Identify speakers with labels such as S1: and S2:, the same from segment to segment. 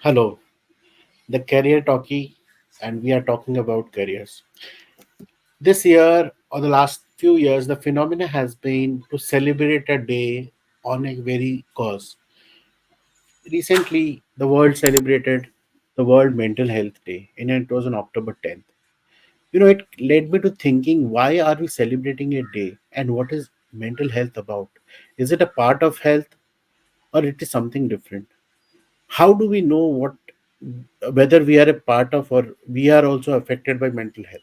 S1: Hello, the Career Talkie, and we are talking about careers. This year, or the last few years, the phenomena has been to celebrate a day on a very cause. Recently, the world celebrated the World Mental Health Day, and it was on October 10th. It led me to thinking, why are we celebrating a day, and what is mental health about? Is it a part of health, or it is something different? How do we know whether we are a part of, or we are also affected by mental health?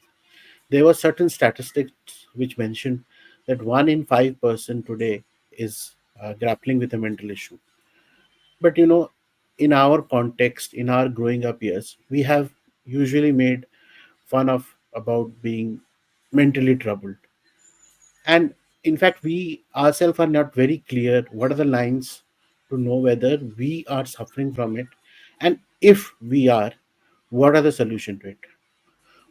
S1: There were certain statistics which mentioned that 1 in 5 person today is grappling with a mental issue. But in our context, in our growing up years, we have usually made fun of about being mentally troubled. And in fact, we ourselves are not very clear what are the lines to know whether we are suffering from it, and if we are, what are the solution to it.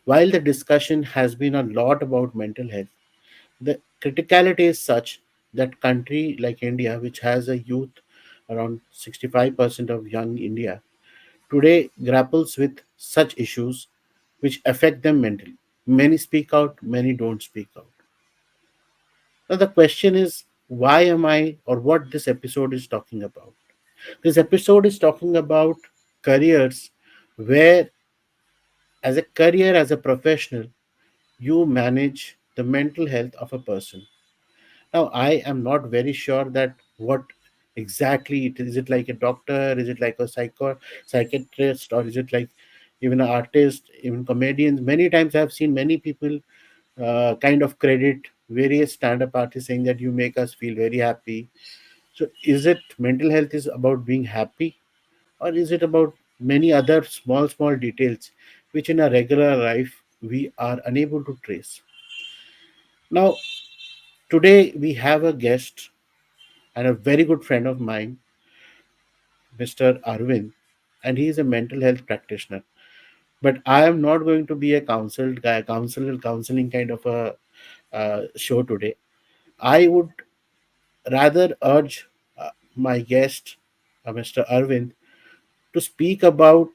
S1: While the discussion has been a lot about mental health, the criticality is such that country like India, which has a youth around 65% of young India, today grapples with such issues which affect them mentally. Many speak out, many don't speak out. Now the question is, why am I, or what this episode is talking about? This episode is talking about careers where, as a career, as a professional, you manage the mental health of a person. Now, I am not very sure that what exactly it is. Is it like a doctor? Is it like a psychiatrist? Or is it like even an artist, even comedians? Many times I've seen many people kind of credit various stand-up artists saying that you make us feel very happy. So is it mental health is about being happy, or is it about many other small details which in a regular life we are unable to trace? Now, today we have a guest and a very good friend of mine, Mr. Aravind, and he is a mental health practitioner. But I am not going to be a counseling kind of a show today. I would rather urge my guest, Mr. Arvind, to speak about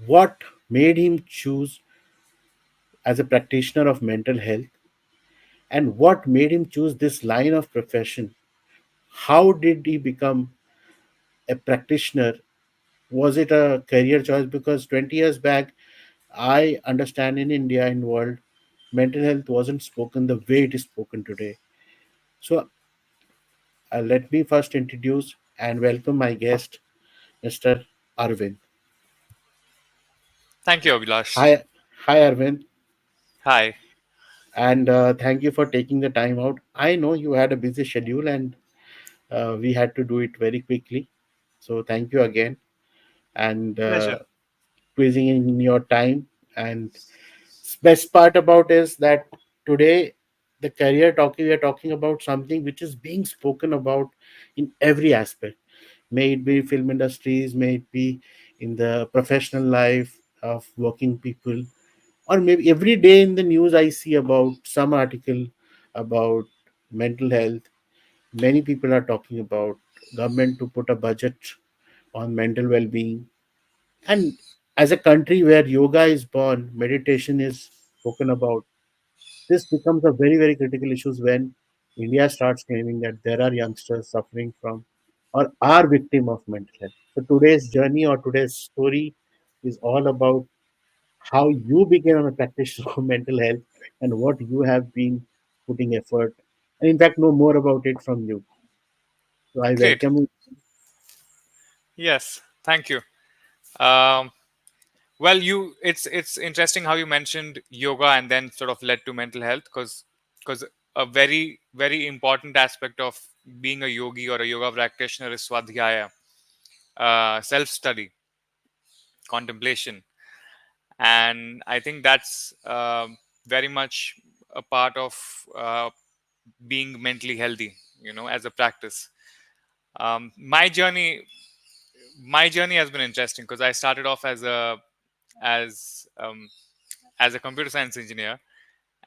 S1: what made him choose as a practitioner of mental health, and what made him choose this line of profession. How did he become a practitioner? Was it a career choice? Because 20 years back, I understand in India, in world, mental health wasn't spoken the way it is spoken today. So let me first introduce and welcome my guest, Mr. Arvind.
S2: Thank you, Abhilash.
S1: Hi, hi Arvind,
S2: Hi.
S1: and thank you for taking the time out. I know you had a busy schedule, and we had to do it very quickly. So thank you again, and
S2: Pleasure.
S1: squeezing in your time. And best part about is that today the career talking we are talking about something which is being spoken about in every aspect. May it be film industries, may it be in the professional life of working people, or maybe every day in the news I see about some article about mental health. Many people are talking about government to put a budget on mental well-being. And as a country where yoga is born, meditation is spoken about, this becomes a very critical issue when India starts claiming that there are youngsters suffering from or are victim of mental health. So today's journey or today's story is all about how you began on a practitioner of mental health and what you have been putting effort, and in fact know more about it from you. So I
S2: Great.
S1: welcome you.
S2: Yes. Thank you. Um, well, it's interesting how you mentioned yoga and then sort of led to mental health because a very important aspect of being a yogi or a yoga practitioner is swadhyaya, self study, contemplation, and I think that's very much a part of being mentally healthy. As a practice. My journey has been interesting because I started off as as a computer science engineer,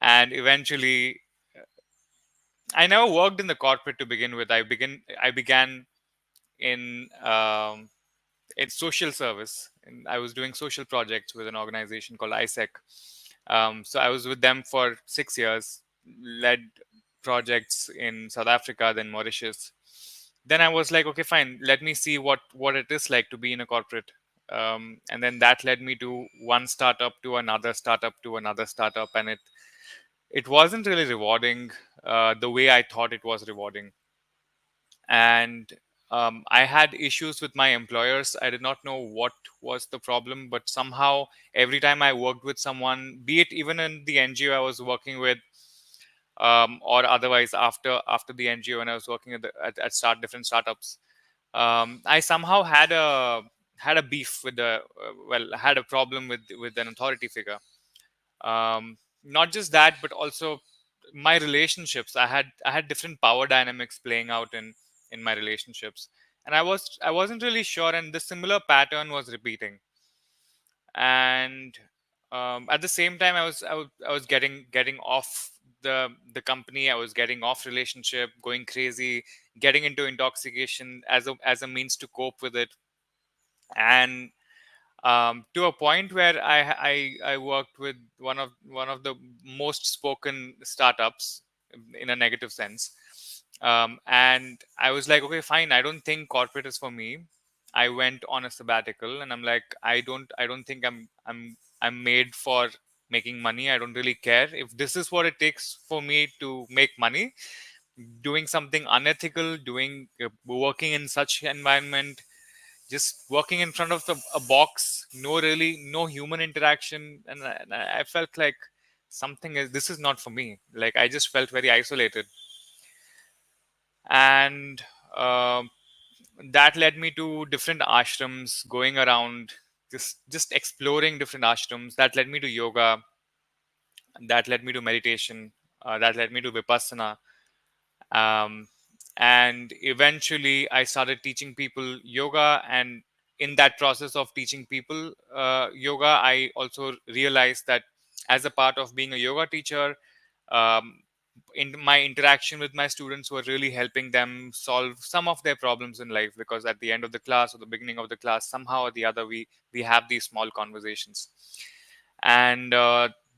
S2: and eventually I never worked in the corporate to begin with. I began in it's social service, and I was doing social projects with an organization called ISEC. So I was with them for 6 years, led projects in South Africa, then Mauritius. Then I was like, okay, fine, let me see what it is like to be in a corporate. And then that led me to one startup to another startup to another startup, and it wasn't really rewarding the way I thought it was rewarding. And I had issues with my employers. I did not know what was the problem, but somehow every time I worked with someone, be it even in the NGO I was working with, or otherwise after the NGO when I was working at start different startups, I somehow had a beef with the had a problem with an authority figure. Not just that, but also my relationships. I had different power dynamics playing out in my relationships, and I wasn't really sure, and the similar pattern was repeating. And at the same time, I was getting off the company. I was getting off relationship, going crazy, getting into intoxication as a means to cope with it. And to a point where I worked with one of the most spoken startups in a negative sense. And I was like, okay, fine, I don't think corporate is for me. I went on a sabbatical, and I'm like, I don't think I'm made for making money. I don't really care if this is what it takes for me to make money. Doing something unethical, working in such environment, just working in front of a box, no human interaction. And I felt like something is this is not for me. Like, I just felt very isolated. And um that led me to different ashrams, going around, just exploring different ashrams. That led me to yoga, that led me to meditation, that led me to vipassana. um, and eventually I started teaching people yoga. And in that process of teaching people yoga, I also realized that as a part of being a yoga teacher, um, in my interaction with my students were really helping them solve some of their problems in life, because at the end of the class or the beginning of the class, somehow or the other, we have these small conversations. And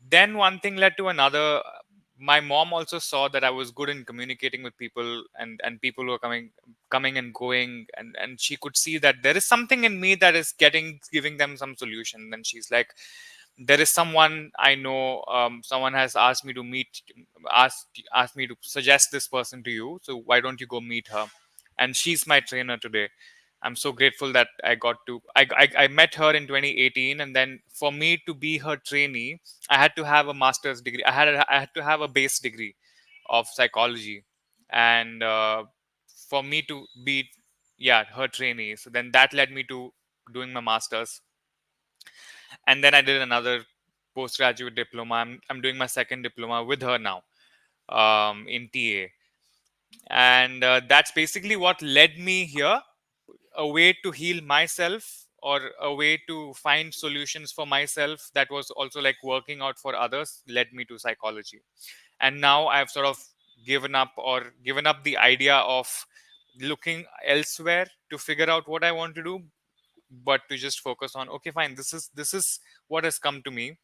S2: then one thing led to another. My mom also saw that I was good in communicating with people, and people were coming and going, and she could see that there is something in me that is giving them some solution. And she's like, there is someone I know, someone has asked me to asked me to suggest this person to you, so why don't you go meet her? And she's my trainer today. I'm so grateful that I met her in 2018, and then for me to be her trainee, I had to have a master's degree. I had to have a base degree of psychology, and for me to be, yeah, her trainee. So then that led me to doing my master's, and then I did another postgraduate diploma. I'm doing my second diploma with her now, in TA, and that's basically what led me here. A way to heal myself, or a way to find solutions for myself, that was also like working out for others, led me to psychology. And now I've sort of given up the idea of looking elsewhere to figure out what I want to do, but to just focus on, okay, fine, this is what has come to me.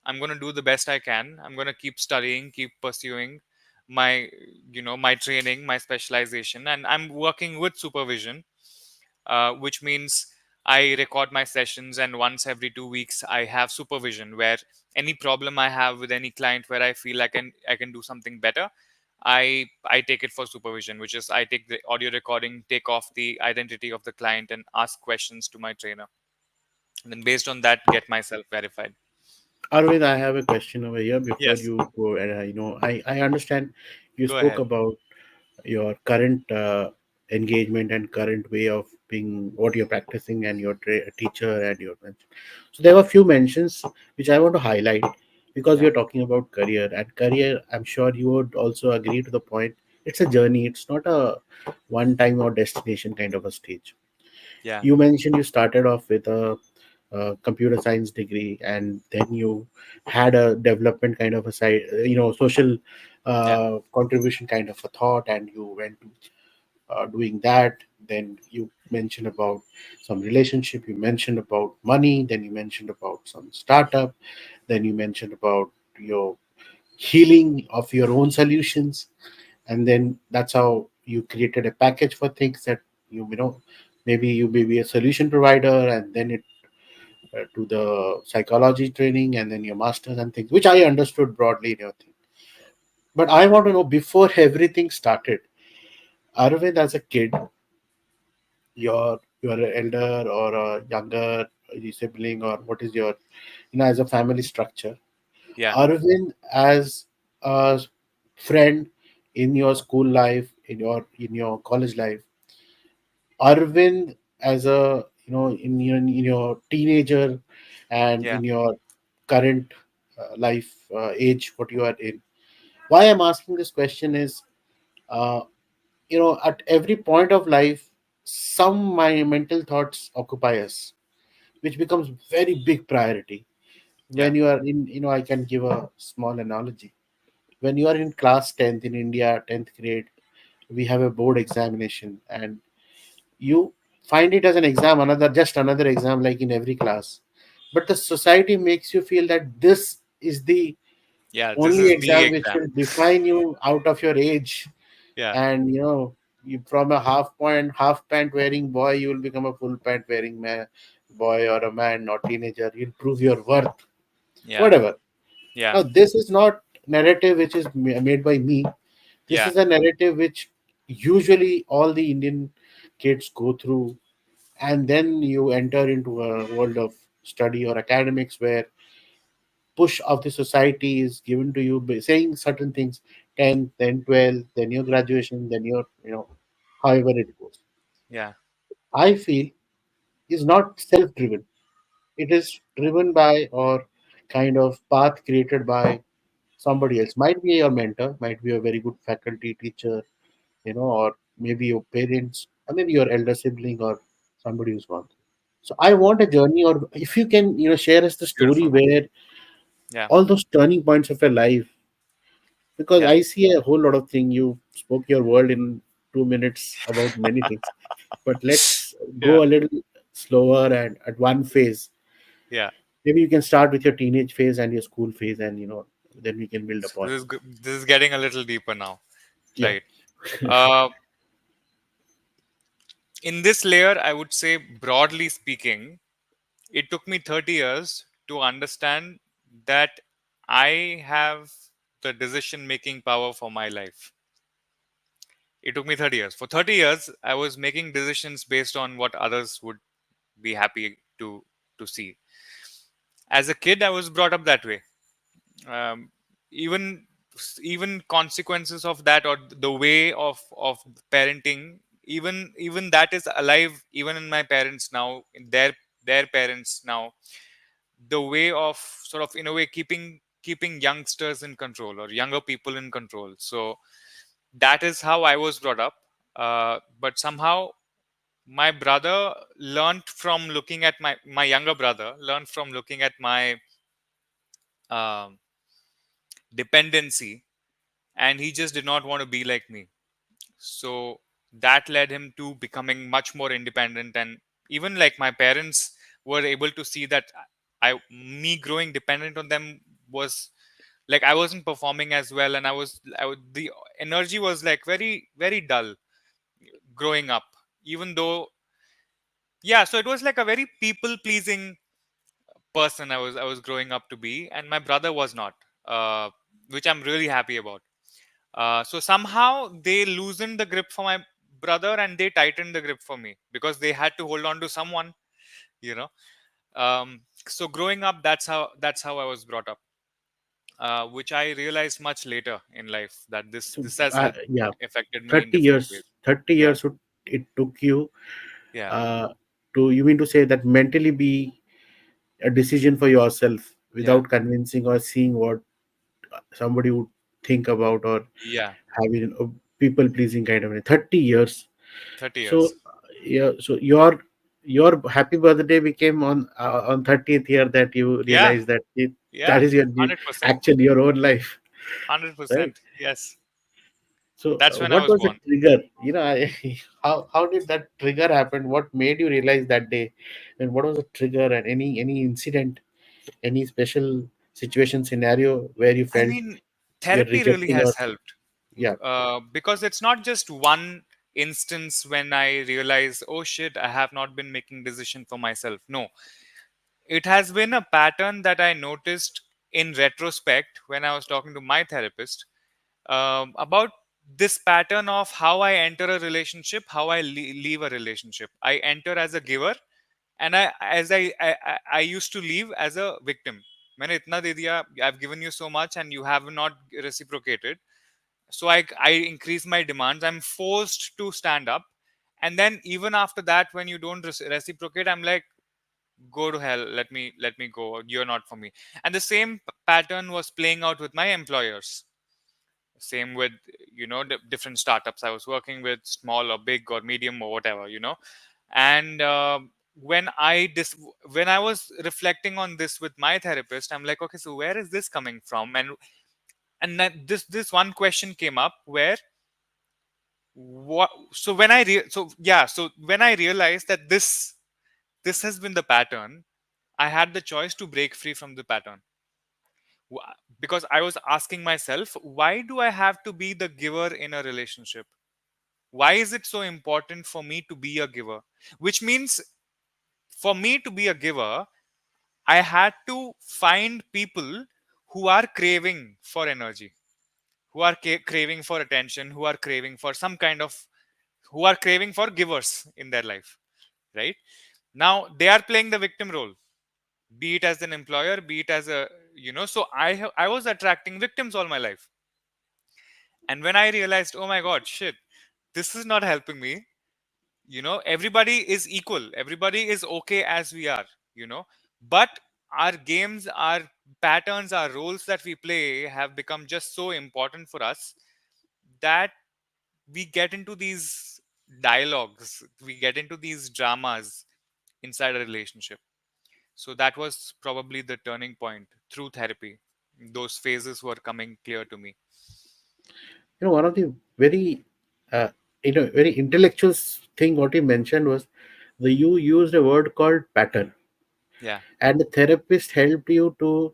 S2: I'm going to do the best I can. I'm going to keep studying, keep pursuing my my training, my specialization, and I'm working with supervision, which means I record my sessions, and once every 2 weeks I have supervision, where any problem I have with any client where I feel I can do something better, I take it for supervision, which is I take the audio recording, take off the identity of the client, and ask questions to my trainer, and then based on that get myself verified.
S1: Arvind, I have a question over here before
S2: Yes,
S1: you go. And I understand you
S2: go
S1: spoke
S2: ahead.
S1: about your current engagement and current way of being what you're practicing and your teacher and your mentor. So there were few mentions which I want to highlight because we
S2: Yeah,
S1: are talking about career and career. I'm sure you would also agree to the point. It's a journey. It's not a one time or destination kind of a stage.
S2: yeah,
S1: You mentioned you started off with a computer science degree, and then you had a development kind of a side, social
S2: yeah,
S1: contribution kind of a thought, and you went to doing that. Then you mentioned about some relationship, you mentioned about money, then you mentioned about some startup, then you mentioned about your healing of your own solutions, and then that's how you created a package for things that you know maybe you may be a solution provider, and then it to the psychology training, and then your masters and things, which I understood broadly in your thing. But I want to know, before everything started, Arvind, as a kid, you're an elder or a younger sibling, or what is your, as a family structure,
S2: Yeah.
S1: Arvind as a friend in your school life, in your college life, Arvind as a, in your teenager, and
S2: Yeah.
S1: in your current life age, what you are in. Why I'm asking this question is, uh, at every point of life, some my mental thoughts occupy us, which becomes very big priority.
S2: Yeah.
S1: When you are in, I can give a small analogy. When you are in class 10th in India, 10th grade, we have a board examination, and you find it as an exam, another exam, like in every class. But the society makes you feel that this is the
S2: Yeah. This
S1: only
S2: is the
S1: exam which
S2: exam.
S1: will define you out of your age.
S2: Yeah.
S1: And you, from a half pant wearing boy, you will become a full pant wearing man, boy, or a man or teenager. You'll prove your worth,
S2: Yeah.
S1: whatever.
S2: Yeah.
S1: Now, this is not narrative which is made by me. This
S2: Yeah.
S1: is a narrative which usually all the Indian kids go through, and then you enter into a world of study or academics, where push of the society is given to you by saying certain things, 10, then 12, then your graduation, then your, however it goes.
S2: Yeah.
S1: I feel is not self driven. It is driven by, or kind of path created by somebody else. Might be your mentor, might be a very good faculty teacher, or maybe your parents, or maybe your elder sibling, or somebody who's gone through. So I want a journey, or if you can, share us the story
S2: Beautiful.
S1: where
S2: Yeah.
S1: all those turning points of your life, because
S2: Yeah.
S1: I see a whole lot of things. You spoke your world in 2 minutes about many things, but let's
S2: Yeah.
S1: go a little slower and at one phase.
S2: Yeah.
S1: Maybe you can start with your teenage phase and your school phase, and then we can build
S2: So
S1: upon.
S2: this is getting a little deeper now,
S1: Yeah.
S2: right? Uh, in this layer, I would say, broadly speaking, it took me 30 years to understand that I have the decision making power for my life. It took me 30 years. For 30 years, I was making decisions based on what others would be happy to see. As a kid, I was brought up that way. um, even even consequences of that, or the way of parenting, even that is alive even in my parents now, in their parents now. The way of, sort of, in a way, keeping youngsters in control, or younger people in control. So that is how I was brought up. But somehow my brother learned from looking at my younger brother learned from looking at my um, dependency, and he just did not want to be like me. So that led him to becoming much more independent, and even like my parents were able to see that me growing dependent on them was like I wasn't performing as well, and the energy was like very very dull growing up, even though, yeah. So it was like a very people pleasing person I was growing up to be, and my brother was not, which I'm really happy about. So somehow they loosened the grip for my brother, and they tightened the grip for me, because they had to hold on to someone, you know. So growing up, that's how I was brought up, which I realized much later in life, that this
S1: So,
S2: this has
S1: yeah,
S2: affected me in
S1: 30
S2: different ways.
S1: years, 30
S2: Yeah,
S1: years it took you,
S2: yeah,
S1: uh, you mean to say that mentally be a decision for yourself,
S2: yeah,
S1: without convincing or seeing what somebody would think about, or
S2: yeah.
S1: having a people pleasing kind of 30 years.
S2: 30
S1: So
S2: years.
S1: yeah, so your happy birthday became on 30th year, that you
S2: Yeah,
S1: realize that that
S2: yeah.
S1: is your
S2: 100%.
S1: actually your own life, right?
S2: 100%. Yes.
S1: So,
S2: That's when I
S1: what
S2: was
S1: was the
S2: born.
S1: trigger? How did that trigger happen? What made you realize that day? And what was the trigger? And any incident, any special situation scenario where you
S2: I
S1: felt
S2: mean,
S1: you're
S2: therapy really
S1: rejecting
S2: has
S1: or
S2: helped,
S1: yeah.
S2: because it's not just one instance when I realize, oh shit, I have not been making decision for myself. No, it has been a pattern that I noticed in retrospect when I was talking to my therapist, about this pattern of how I enter a relationship, how I leave a relationship. I enter as a giver, and I used to leave as a victim. मैंने इतना दे दिया, I've given you so much and you have not reciprocated. So I increase my demands. I'm forced to stand up. And then even after that, when you don't reciprocate, I'm like, go to hell. Let me go. You're not for me. And the same pattern was playing out with my employers. Same with, different startups I was working with, small or big or medium or whatever. And when I was reflecting on this with my therapist, I'm like, okay, so where is this coming from? And then this one question came up where, what so when I so yeah so when I realized that this has been the pattern, I had the choice to break free from the pattern. Because I was asking myself, why do I have to be the giver in a relationship? Why is it so important for me to be a giver? Which means, for me to be a giver, I had to find people who are craving for energy, who are craving for attention, who are craving for some kind of, who are craving for givers in their life, right? Now they are playing the victim role, be it as an employer, be it as a, so I was attracting victims all my life. And when I realized, oh my god, shit, this is not helping me. Everybody is equal, everybody is okay as we are, you know but our games, our patterns, our roles that we play have become just so important for us that we get into these dialogues, we get into these dramas inside a relationship. So that was probably the turning point. Through therapy, those phases were coming clear to me.
S1: One of the very uh, very intellectual thing what you mentioned was the you used a word called pattern,
S2: Yeah,
S1: and the therapist helped you to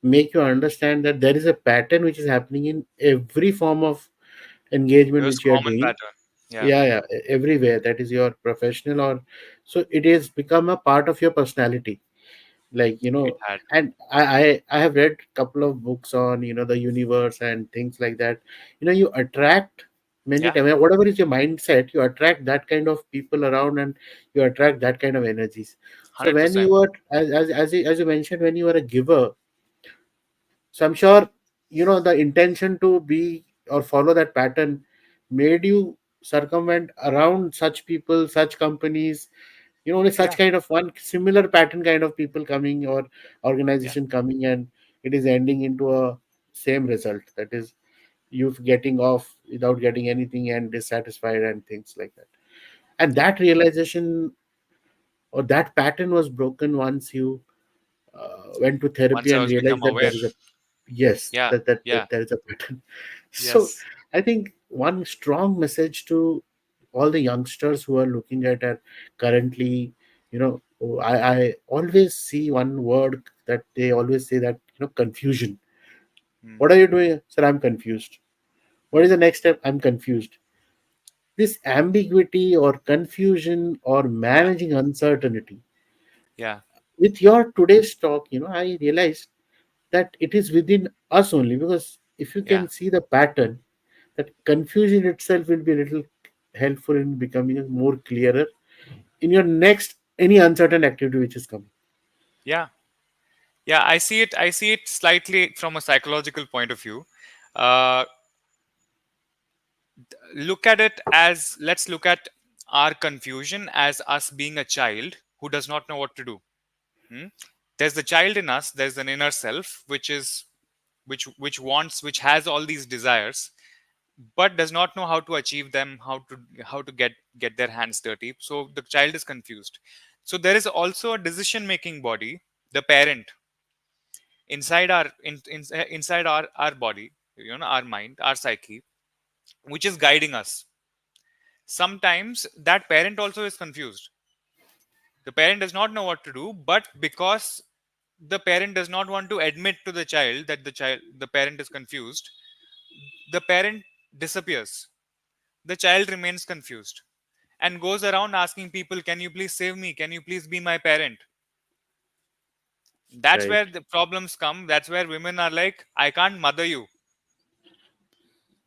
S1: make you understand that there is a pattern which is happening in every form of engagement
S2: there's
S1: which you are
S2: common
S1: doing.
S2: pattern. Yeah,
S1: Yeah, yeah, everywhere, that is your professional or so it has become a part of your personality, like
S2: it had.
S1: and I have read couple of books on the universe and things like that. You attract many
S2: Yeah,
S1: times, whatever is your mindset, you attract that kind of people around, and you attract that kind of energies. So when
S2: 100%.
S1: you are as you mentioned, when you are a giver, so I'm sure the intention to be or follow that pattern made you circumvent around such people, such companies, only such
S2: Yeah,
S1: kind of one similar pattern kind of people coming or
S2: yeah,
S1: organization coming, and it is ending into a same result, that is you getting off without getting anything and dissatisfied and things like that. And
S2: yeah.
S1: that realization or that pattern was broken once you went to therapy
S2: Once I
S1: and
S2: was become
S1: realized that
S2: aware.
S1: there is a yes,
S2: Yeah,
S1: that
S2: yeah,
S1: there is a pattern. So
S2: yes.
S1: I think one strong message to all the youngsters who are looking at it currently, I always see one word that they always say, that confusion.
S2: Mm,
S1: What are you doing, sir? I'm confused. What is the next step? I'm confused. This ambiguity or confusion or
S2: yeah,
S1: managing uncertainty,
S2: yeah,
S1: with your today's talk, I realized that it is within us only, because if you
S2: yeah,
S1: can see the pattern, that confusion itself will be a little helpful in becoming more clearer in your next any uncertain activity which is coming.
S2: yeah, yeah. I see it slightly from a psychological point of view. Uh, Look at it as, let's look at our confusion as us being a child who does not know what to do. Hmm? There's the child in us. There's an inner self which wants, which has all these desires, but does not know how to achieve them, how to get their hands dirty. So the child is confused. So there is also a decision making body, the parent, inside our inside our body, our mind, our psyche, which is guiding us. Sometimes that parent also is confused. The parent does not know what to do, but because the parent does not want to admit to the child that the parent is confused, the parent disappears. The child remains confused and goes around asking people, can you please save me, can you please be my parent? That's
S1: Right.
S2: where the problems come. That's where women are like, I can't mother you.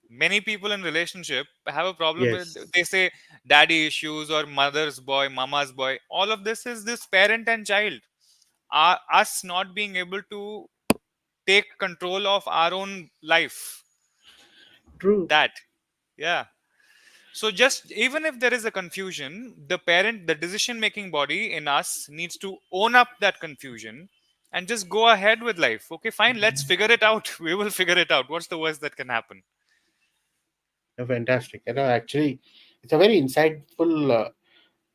S2: Many people in relationship have a problem with,
S1: Yes.
S2: they say, daddy issues or mother's boy, mama's boy. All of this is this parent and child, us not being able to take control of our own life.
S1: True.
S2: That, yeah. So just even if there is a confusion, the decision making body in us needs to own up that confusion and just go ahead with life. Okay, fine, let's figure it out. We will figure it out. What's the worst that can happen?
S1: Fantastic. Actually, it's a very insightful.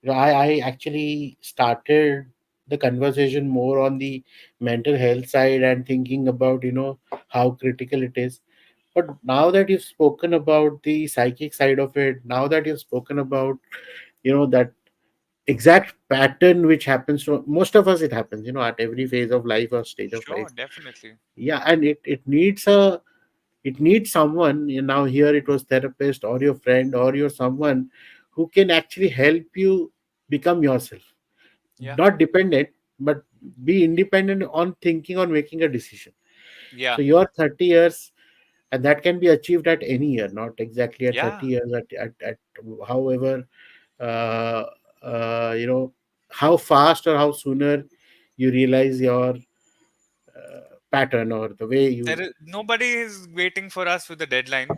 S1: I actually started the conversation more on the mental health side and thinking about how critical it is. But now that you've spoken about the psychic side of it, now that you've spoken about that exact pattern which happens to most of us, it happens at every phase of life or stage of
S2: Sure,
S1: life.
S2: definitely.
S1: Yeah, and it needs someone. Now here it was therapist or your friend or your someone who can actually help you become yourself,
S2: Yeah.
S1: not dependent, but be independent on thinking or making a decision.
S2: Yeah.
S1: So your 30 years, and that can be achieved at any year, not exactly at 30
S2: Yeah.
S1: years, at however, uh, uh, you know how fast or how sooner you realize your pattern or the way
S2: There
S1: you.
S2: is nobody is waiting for us with a deadline.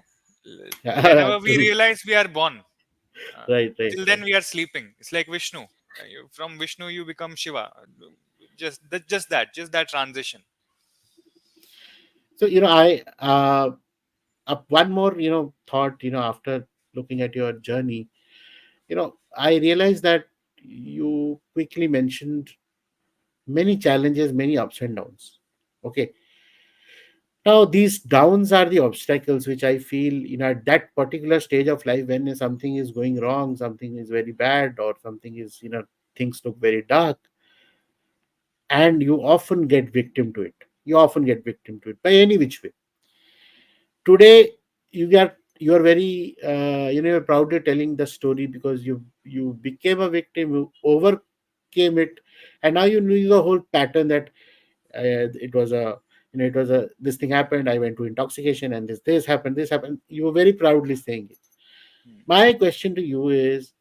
S2: Whenever we
S1: True.
S2: realize we are born, uh,
S1: Right, right,
S2: till then
S1: right.
S2: we are sleeping. It's like Vishnu. From Vishnu you become Shiva. Just that transition.
S1: So I one more thought after looking at your journey. I realized that you quickly mentioned many challenges, many ups and downs. Okay, now these downs are the obstacles which I feel at that particular stage of life, when something is going wrong, something is very bad, or something is things look very dark, and you often get victim to it. You often get victim to it by any which way. Today you are very you're proudly telling the story because you became a victim, you overcame it, and now you knew the whole pattern that it was a this thing happened, I went to intoxication, and this happened, you were very proudly saying it.
S2: Hmm.
S1: My question to you is,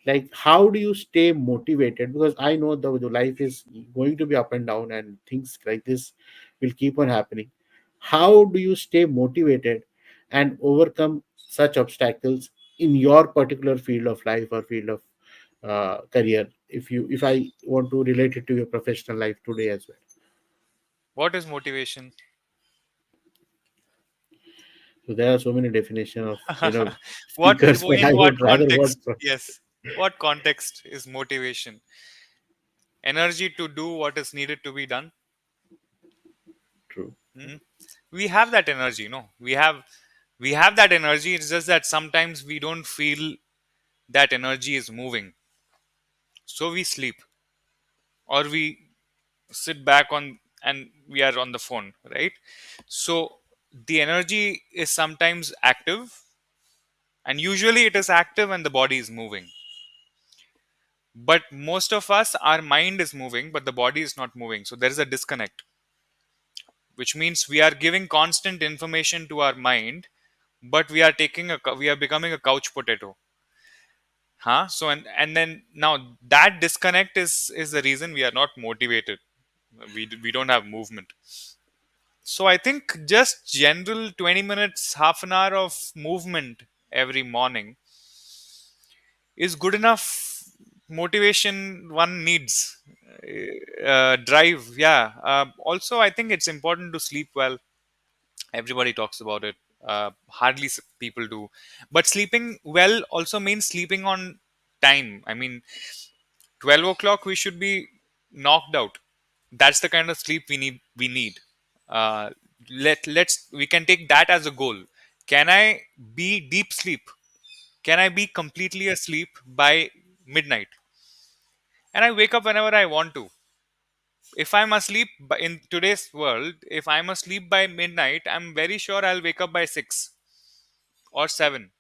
S1: like, how do you stay motivated? Because I know the life is going to be up and down, and things like this will keep on happening. How do you stay motivated and overcome such obstacles in your particular field of life or field of career, if I want to relate it to your professional life today as well?
S2: What is motivation?
S1: So there are so many definitions of
S2: What
S1: speakers, but
S2: in
S1: I
S2: what
S1: would rather
S2: context?
S1: want.
S2: Yes. What context is motivation? Energy to do what is needed to be done.
S1: True.
S2: Hmm? We have that energy, no? We have that energy. It's just that sometimes we don't feel that energy is moving. So we sleep or we sit back on and we are on the phone, right? So the energy is sometimes active, and usually it is active and the body is moving. But most of us, our mind is moving, but the body is not moving. So there is a disconnect, which means we are giving constant information to our mind, but we are becoming a couch potato. Huh? So and then now that disconnect is the reason we are not motivated. We don't have movement. So I think just general 20 minutes, half an hour of movement every morning is good enough motivation one needs. Drive, yeah. Also, I think it's important to sleep well. Everybody talks about it. Hardly people do. But sleeping well also means sleeping on time. I mean, 12 o'clock we should be knocked out. That's the kind of sleep we need. Uh, let's we can take that as a goal. Can I be deep sleep? Can I be completely asleep by midnight? And I wake up whenever I want to. If I'm asleep in today's world, if I'm asleep by midnight, I'm very sure I'll wake up by 6 or 7,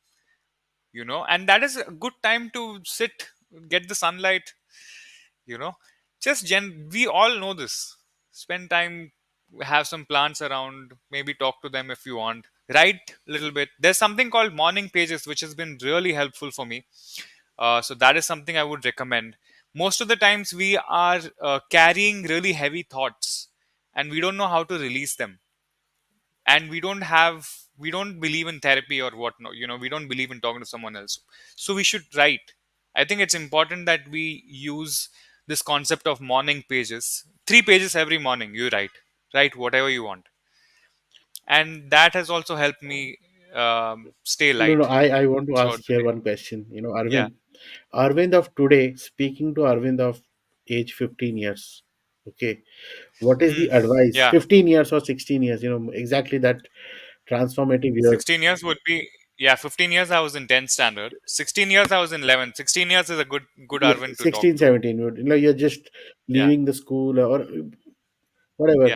S2: and that is a good time to sit, get the sunlight, you know we all know this. Spend time, have some plants around, maybe talk to them if you want, write a little bit. There's something called morning pages which has been really helpful for me. So that is something I would recommend. Most of the times we are carrying really heavy thoughts and we don't know how to release them, and we don't believe in therapy or whatnot. We don't believe in talking to someone else, so we should write. I think it's important that we use this concept of morning pages. 3 pages every morning you write whatever you want, and that has also helped me stay
S1: No, no,
S2: light
S1: I want to
S2: throughout
S1: ask
S2: the
S1: here
S2: day.
S1: one question.
S2: Yeah.
S1: Arvind, Arvind of today, speaking to Arvind of age 15 years. Okay. What is
S2: Hmm.
S1: the advice?
S2: Yeah.
S1: 15 years or 16 years, exactly that transformative years.
S2: 16 years would be, yeah, 15 years I was in 10th standard. 16 years I was in 11th. 16 years is a good
S1: Yeah,
S2: Arvind to talk
S1: 16,
S2: to.
S1: 17. You're just
S2: Yeah.
S1: leaving the school or whatever.
S2: Yeah.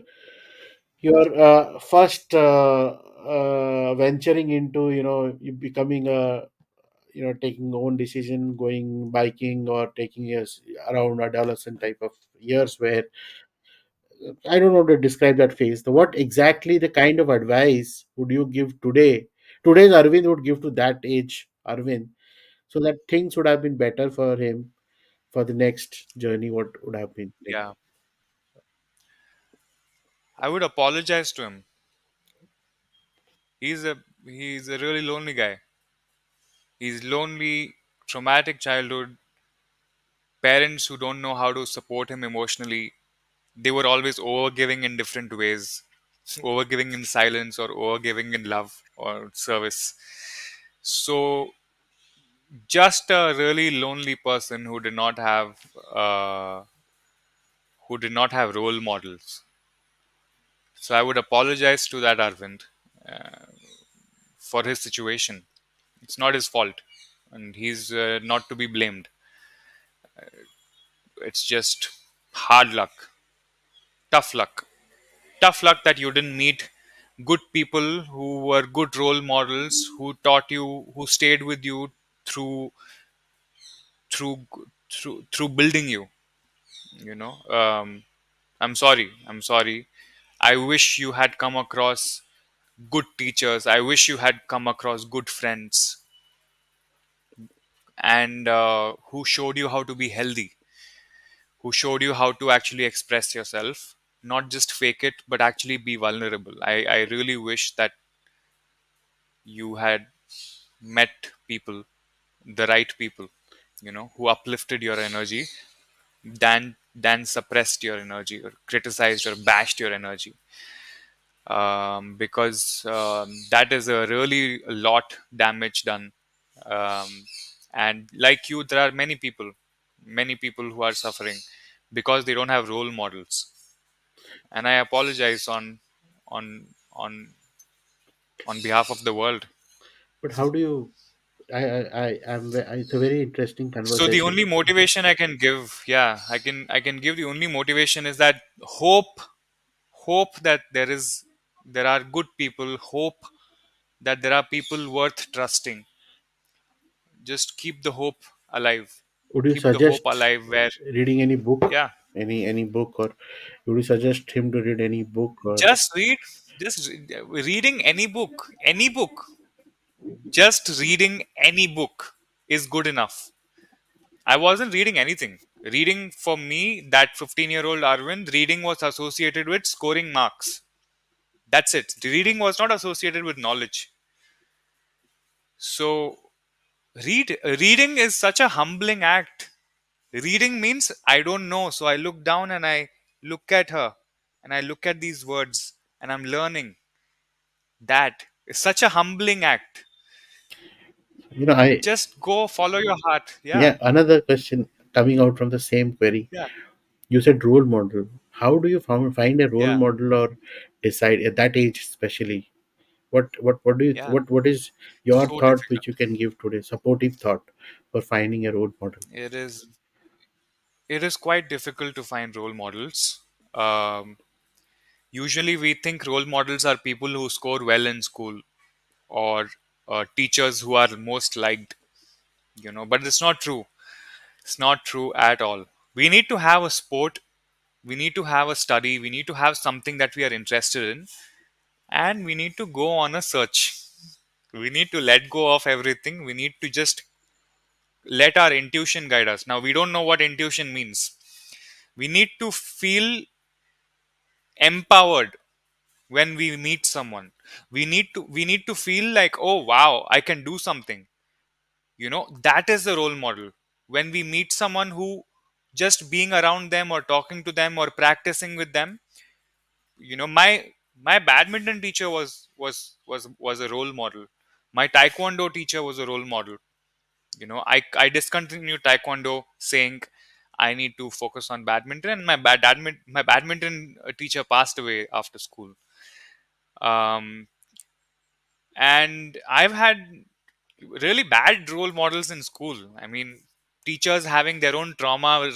S1: You're first venturing into, you becoming a, taking own decision, going biking or taking years around adolescent type of years where I don't know to describe that phase. What exactly the kind of advice would you give today? Today's Arvind would give to that age Arvind, so that things would have been better for him for the next journey. What would have been like?
S2: Yeah. I would apologize to him. He's a really lonely guy. He's lonely, traumatic childhood, parents who don't know how to support him emotionally. They were always overgiving in different ways, overgiving in silence or overgiving in love or service. So just a really lonely person uh, who did not have role models. So I would apologize to that Arvind uh, for his situation. It's not his fault, and he's not to be blamed. It's just hard luck, tough luck, tough luck that you didn't meet good people who were good role models, who taught you, who stayed with you through through building you. You know, I'm sorry. I wish you had come across good teachers. I wish you had come across good friends, and who showed you how to be healthy, who showed you how to actually express yourself, not just fake it, but actually be vulnerable. I really wish that you had met people, the right people, who uplifted your energy than suppressed your energy or criticized or bashed your energy. Because that is a really a lot damage done. Um, and like you, there are many people who are suffering because they don't have role models. And I apologize on on on behalf of the world.
S1: But how do you? It's a very interesting
S2: So the
S1: conversation.
S2: only motivation I can give, yeah, I can give the only motivation is that hope that there are good people, hope that there are people worth trusting. Just keep the hope alive.
S1: Would you
S2: Keep the hope
S1: suggest
S2: alive where,
S1: reading any book,
S2: yeah,
S1: any book, or would you suggest him to read any book or?
S2: just read, reading any book, just reading any book is good enough. I wasn't reading anything. Reading for me, that 15-year-old Arvind, reading was associated with scoring marks. That's it. The reading was not associated with knowledge. So reading is such a humbling act. Reading means I don't know, so I look down and I look at her and I look at these words and I'm learning. That is such a humbling act.
S1: I
S2: Just go follow your heart. Yeah.
S1: Yeah, another question coming out from the same query.
S2: Yeah.
S1: You said role model. How do you find a role
S2: Yeah.
S1: model or decide at that age, especially? What do you
S2: Yeah,
S1: what is your
S2: so
S1: thought
S2: difficult.
S1: which you can give today, supportive thought for finding a role model?
S2: It is. It is quite difficult to find role models. Um, Usually, we think role models are people who score well in school, or teachers who are most liked. But it's not true. It's not true at all. We need to have a sport. We need to have a study. We need to have something that we are interested in, and we need to go on a search. We need to let go of everything. We need to just let our intuition guide us. Now, we don't know what intuition means. We need to feel empowered when we meet someone. We need to feel like, oh wow, I can do something. That is the role model. When we meet someone who, just being around them or talking to them or practicing with them, my badminton teacher was a role model. My taekwondo teacher was a role model. I discontinued taekwondo, saying I need to focus on badminton, and my badminton teacher passed away after school. um and I've had really bad role models in school. I mean, teachers having their own trauma,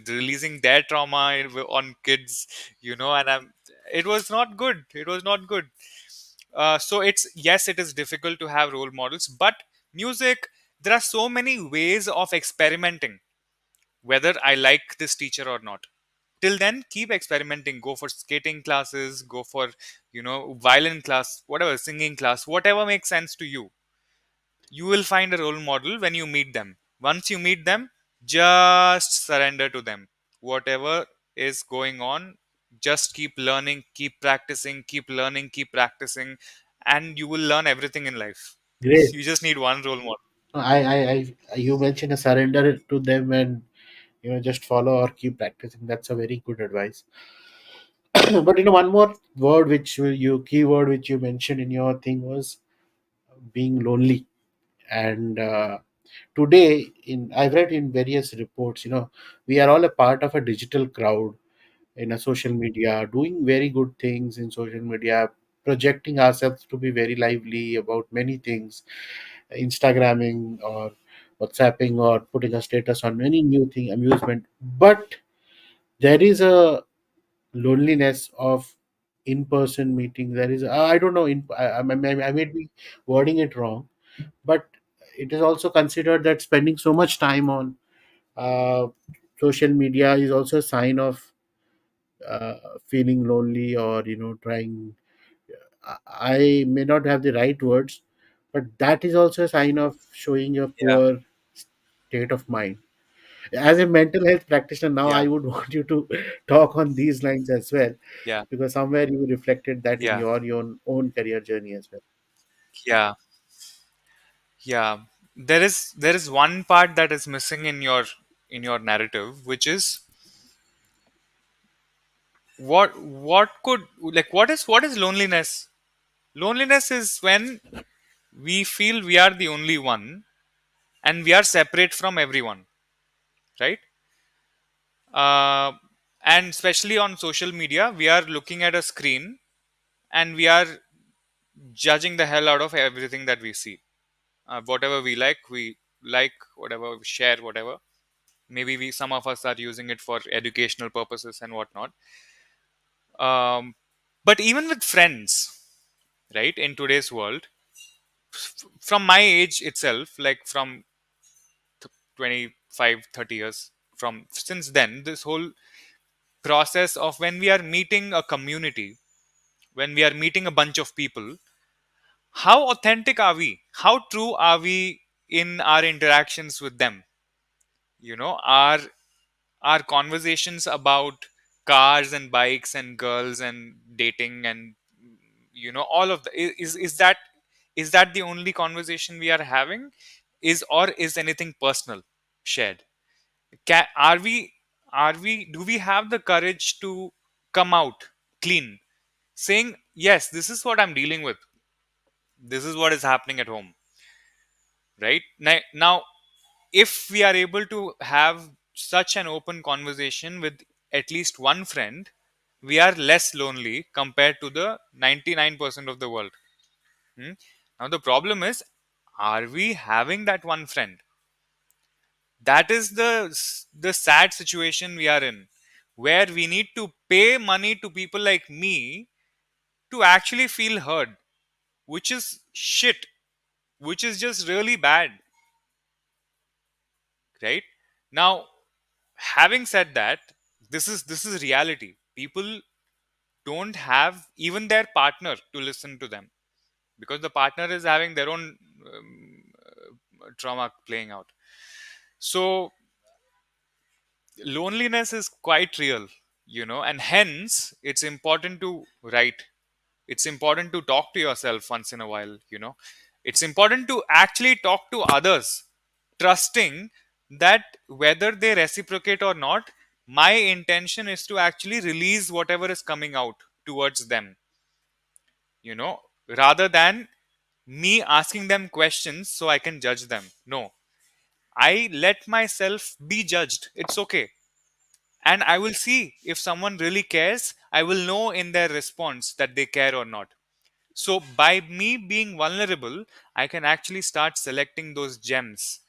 S2: releasing their trauma on kids, and it was not good. It was not good. So it's, yes, it is difficult to have role models, but music, there are so many ways of experimenting, whether I like this teacher or not. Till then, keep experimenting. Go for skating classes, go for, violin class, whatever, singing class, whatever makes sense to you. You will find a role model when you meet them. Once you meet them, just surrender to them. Whatever is going on, just keep learning, keep practicing, keep learning, keep practicing, and you will learn everything in life.
S1: Great.
S2: You just need one role model.
S1: You mentioned a surrender to them, and just follow or keep practicing. That's a very good advice. But one more word which you keyword which you mentioned in your thing was being lonely. And today, in I've read in various reports, we are all a part of a digital crowd in a social media, doing very good things in social media, projecting ourselves to be very lively about many things, Instagramming or WhatsApping or putting a status on any new thing, amusement. But there is a loneliness of in-person meeting. There is, I don't know, I may be wording it wrong, but it is also considered that spending so much time on uh, social media is also a sign of uh, feeling lonely, or trying. I may not have the right words, but that is also a sign of showing a
S2: Yeah,
S1: poor state of mind. As a mental health practitioner, now
S2: yeah,
S1: I would want you to talk on these lines as well,
S2: yeah,
S1: because somewhere you reflected that in
S2: yeah,
S1: your own career journey as well.
S2: yeah, yeah. There is one part that is missing in your narrative, which is, what could, like, what is loneliness. Loneliness is when we feel we are the only one and we are separate from everyone, right? uh, and especially on social media, we are looking at a screen and we are judging the hell out of everything that we see. Whatever we like, whatever we share, whatever. Maybe some of us are using it for educational purposes and whatnot. Um, but even with friends, right, in today's world, from my age itself, like from 25, 30 years, from since then, this whole process of when we are meeting a community, when we are meeting a bunch of people, how authentic are we, how true are we in our interactions with them? Our conversations about cars and bikes and girls and dating and, all of the, is that the only conversation we are having? Or is anything personal shared? Are we do we have the courage to come out clean, saying, yes, this is what I'm dealing with, this is what is happening at home, right? Now, if we are able to have such an open conversation with at least one friend, we are less lonely compared to the 99% of the world. Hmm? Now the problem is, are we having that one friend? That is the sad situation we are in, where we need to pay money to people like me to actually feel heard, which is shit, which is just really bad, right? Now, having said that, this is reality. People don't have even their partner to listen to them, because the partner is having their own trauma playing out. So loneliness is quite real, and hence it's important to write. It's important to talk to yourself once in a while. It's important to actually talk to others, trusting that whether they reciprocate or not, my intention is to actually release whatever is coming out towards them, you know rather than me asking them questions so I can judge them. No, I let myself be judged. It's okay. And I will see if someone really cares. I will know in their response that they care or not. So by me being vulnerable, I can actually start selecting those gems,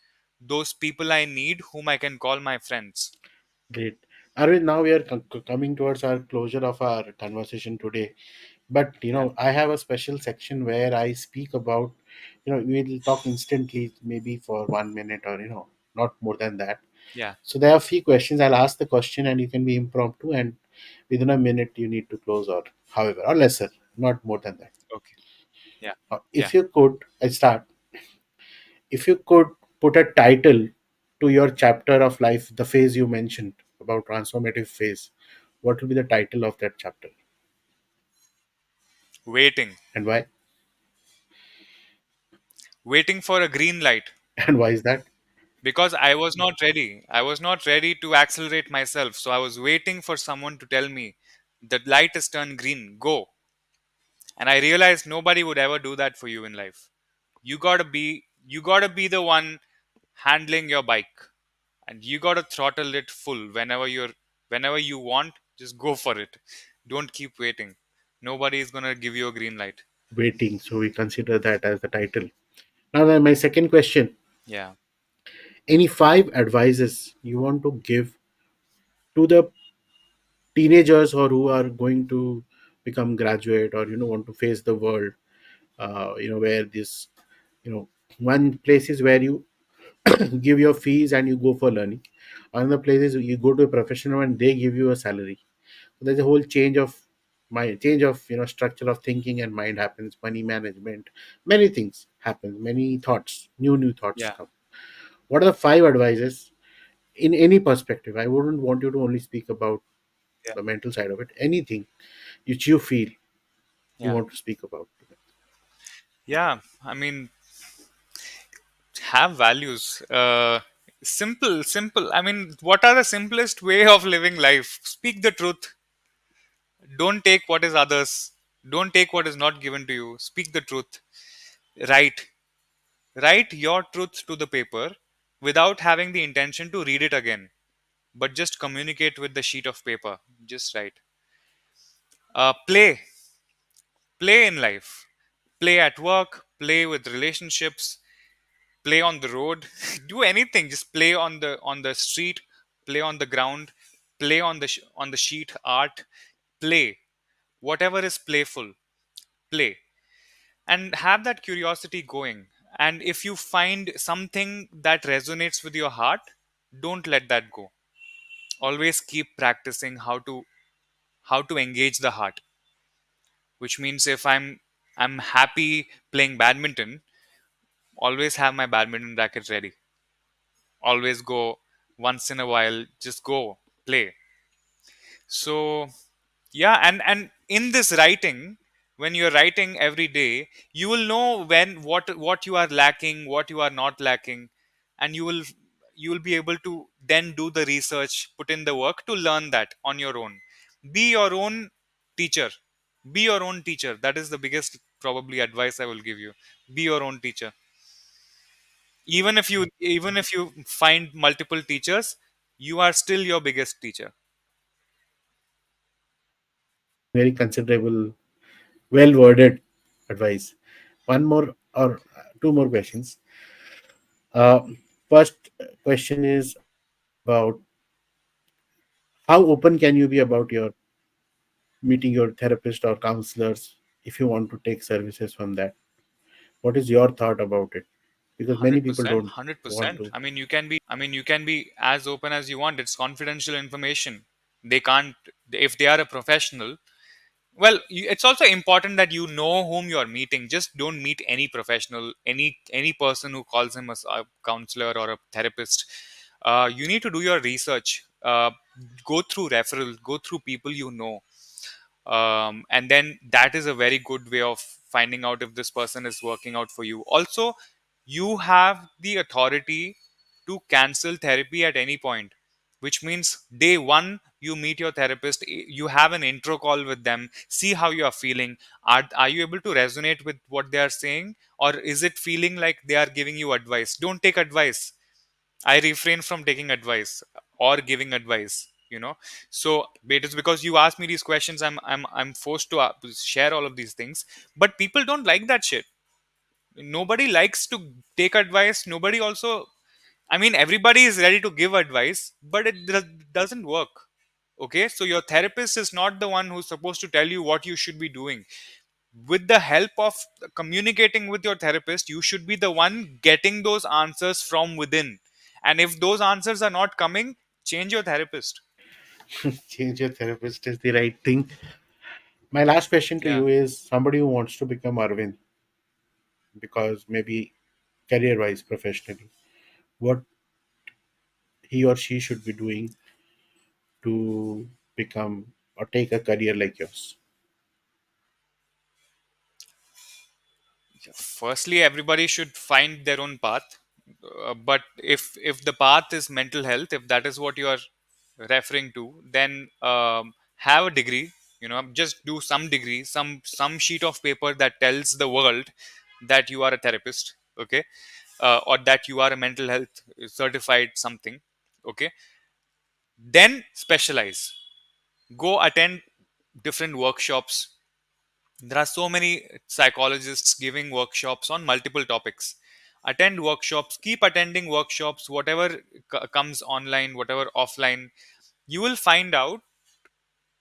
S2: those people I need, whom I can call my friends.
S1: Great. Arvind, now we are coming towards our closure of our conversation today. But
S2: Yeah,
S1: I have a special section where I speak about, we'll talk instantly, maybe for 1 minute or not more than that.
S2: yeah.
S1: So there are a few questions. I'll ask the question and you can be impromptu, and within a minute you need to close, or however, or lesser, not more than that.
S2: Okay. Yeah, yeah.
S1: If you could, I start. If you could put a title to your chapter of life, the phase you mentioned about transformative phase, what will be the title of that chapter
S2: Waiting,
S1: and why?
S2: waiting for a green light,
S1: And why is that?
S2: because I was not ready. I was not ready to accelerate myself. So I was waiting for someone to tell me the light has turned green, go. And I realized nobody would ever do that for you in life. You gotta be the one handling your bike, and you gotta throttle it full whenever you want. Just go for it. Don't keep waiting. Nobody is gonna give you a green light.
S1: Waiting. So we consider that as the title. Now, then, my second question:
S2: Yeah,
S1: any five advices you want to give to the teenagers or who are going to become graduate, or want to face the world, where this, one place is where you give your fees and you go for learning. Another place is you go to a professional and they give you a salary. So there's a whole change of structure of thinking and mind happens. Money management, many things happen. Many thoughts, new thoughts
S2: yeah,
S1: come. What are the five advices in any perspective? I wouldn't want you to only speak about
S2: yeah,
S1: the mental side of it. Anything which you feel you
S2: yeah,
S1: want to speak about.
S2: yeah. I mean, have values. Simple. I mean, what are the simplest way of living life? Speak the truth. Don't take what is others. Don't take what is not given to you. Speak the truth. Write. Write your truth to the paper without having the intention to read it again, but just communicate with the sheet of paper. Just write. Play in life. Play at work. Play with relationships. Play on the road. Do anything. Just play on the street. Play on the ground. Play on the sheet art. Play. Whatever is playful. Play. And have that curiosity going. And if you find something that resonates with your heart, don't let that go. Always keep practicing how to engage the heart, which means if I'm happy playing badminton, always have my badminton racket ready. Always go once in a while, just go play. So yeah, and in this writing, when you're writing every day, you will know what you are lacking, what you are not lacking, and you will be able to then do the research, put in the work to learn that on your own. Be your own teacher. Be your own teacher. That is the biggest probably advice I will give you. Be your own teacher. Even if you find multiple teachers, you are still your biggest teacher.
S1: Very considerable, well worded advice. one more or two more questions. Uh, First question is about how open can you be about your meeting your therapist or counselors if you want to take services from that? What is your thought about it? Because many people
S2: 100%,
S1: don't want
S2: 100%.
S1: to.
S2: You can be as open as you want. It's confidential information. They can't, if they are a professional. Well, it's also important that you know whom you are meeting. Just don't meet any professional, any person who calls him a counselor or a therapist. You need to do your research. Go through referrals, go through people you know, and then that is a very good way of finding out if this person is working out for you. Also, you have the authority to cancel therapy at any point, which means day one you meet your therapist, you have an intro call with them, see how you are feeling. Are you able to resonate with what they are saying, or is it feeling like they are giving you advice? Don't take advice. I refrain from taking advice or giving advice. So it is because you asked me these questions. I'm forced to share all of these things. But people don't like that shit. Nobody likes to take advice. Nobody also. I mean, everybody is ready to give advice, but it doesn't work. Okay, so your therapist is not the one who's supposed to tell you what you should be doing. With the help of communicating with your therapist, you should be the one getting those answers from within. And if those answers are not coming, change your therapist.
S1: Change your therapist is the right thing. My last question to
S2: Yeah.
S1: you is somebody who wants to become Arvind because maybe career wise, professionally, what he or she should be doing to become or take a career like yours?
S2: Firstly, everybody should find their own path. But if the path is mental health, if that is what you are referring to, then have a degree. Just do some degree, some sheet of paper that tells the world that you are a therapist. Okay. Or that you are a mental health certified something. Okay. Then specialize. Go attend different workshops. There are so many psychologists giving workshops on multiple topics. Attend workshops, keep attending workshops, whatever comes online, whatever offline. You will find out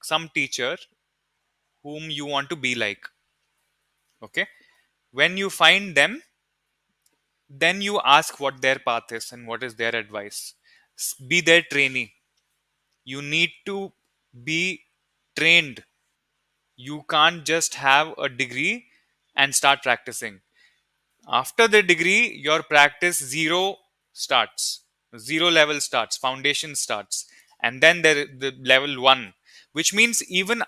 S2: some teacher whom you want to be like. Okay. When you find them, then you ask what their path is and what is their advice. Be their trainee. You need to be trained. You can't just have a degree and start practicing. After the degree, your practice starts, zero level starts, foundation starts, and then the level one, which means even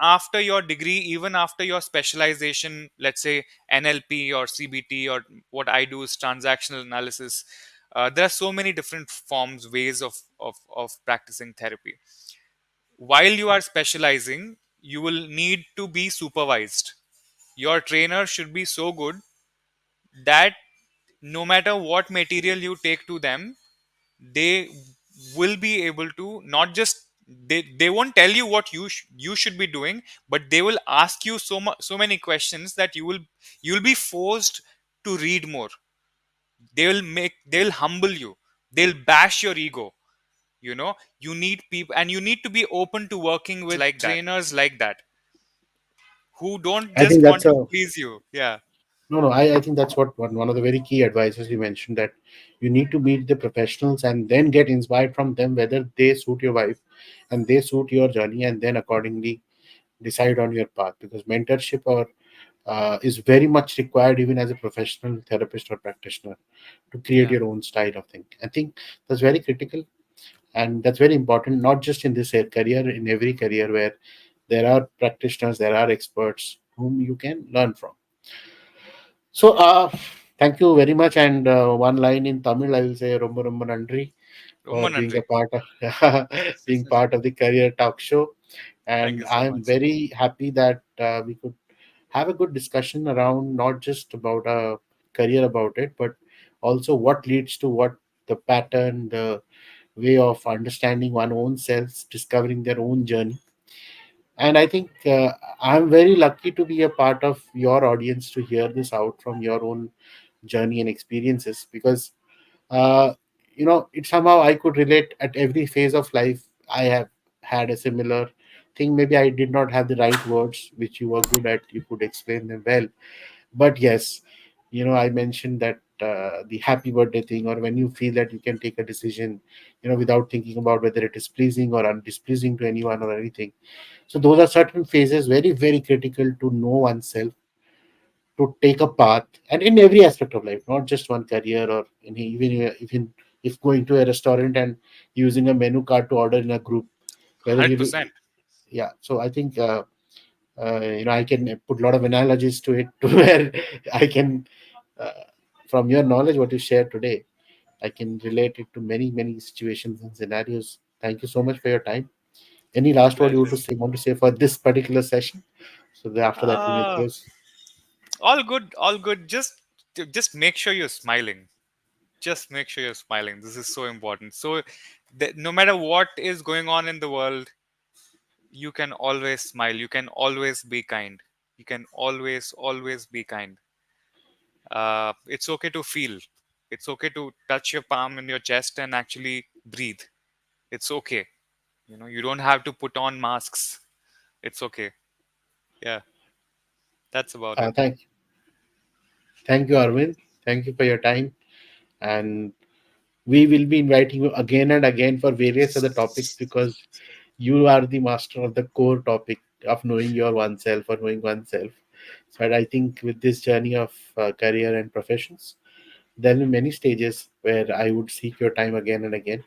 S2: after your degree, even after your specialization, let's say NLP or CBT, or what I do is transactional analysis. There are so many different forms, ways of practicing therapy. While you are specializing, you will need to be supervised. Your trainer should be so good that no matter what material you take to them, they will be able to not just, they won't tell you what you should be doing, but they will ask you so many questions that you'll be forced to read more. They'll humble you. They'll bash your ego. You need people, and you need to be open to working with trainers like that, who don't
S1: I think
S2: just
S1: that's
S2: want
S1: a
S2: to please you. Yeah.
S1: no, no. I think that's what one of the very key advices you mentioned, that you need to meet the professionals and then get inspired from them whether they suit your wife and they suit your journey, and then accordingly decide on your path, because mentorship or is very much required even as a professional therapist or practitioner to create
S2: Yeah.
S1: your own style of thing. I think that's very critical, and that's very important, not just in this career, in every career where there are practitioners, there are experts whom you can learn from. So, thank you very much. And one line in Tamil, I will say, Romba Romba Nandri
S2: Romba
S1: for being a
S2: Nandri.
S1: part of being part of the career talk show.
S2: Thank
S1: And
S2: you so
S1: I'm
S2: much.
S1: very happy that we could have a good discussion around not just about a career about it, but also what leads to what, the pattern, the way of understanding one own self, discovering their own journey. And I think I'm very lucky to be a part of your audience to hear this out from your own journey and experiences, because uh, it somehow I could relate at every phase of life. I have had a similar thing. Maybe I did not have the right words, which you were good at, you could explain them well. But yes, I mentioned that the happy birthday thing, or when you feel that you can take a decision without thinking about whether it is pleasing or displeasing to anyone or anything. So those are certain phases, very very critical to know oneself, to take a path, and in every aspect of life, not just one career, or even if going to a restaurant and using a menu card to order in a group, whether you do.
S2: 100%.
S1: Yeah, so I think I can put a lot of analogies to it to where I can, uh, from your knowledge what you shared today, I can relate it to many many situations and scenarios. Thank you so much for your time. Any last word you
S2: Pleasure.
S1: want to say for this particular session, so that after that we may
S2: Uh,
S1: close?
S2: all good, all good. Just make sure you're smiling. Just make sure you're smiling. This is so important. So, no matter what is going on in the world, you can always smile. You can always be kind. You can always be kind. It's okay to feel. It's okay to touch your palm in your chest and actually breathe. It's okay. You don't have to put on masks. It's okay. Yeah, that's about
S1: uh,
S2: it.
S1: thank thank you, Arvind. Thank you for your time, and we will be inviting you again and again for various other topics, because you are the master of the core topic of knowing your oneself or knowing oneself. So I think with this journey of career and professions, there will be many stages where I would seek your time again and again.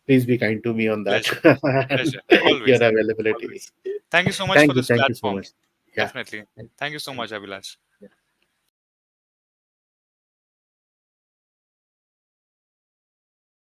S1: Please be kind to me on that.
S2: Pleasure.
S1: And
S2: Pleasure.
S1: your
S2: Always.
S1: availability.
S2: Always. Thank you so much for this
S1: Thank you so
S2: platform.
S1: much. Yeah.
S2: Definitely. Thank you so much, Abhilash.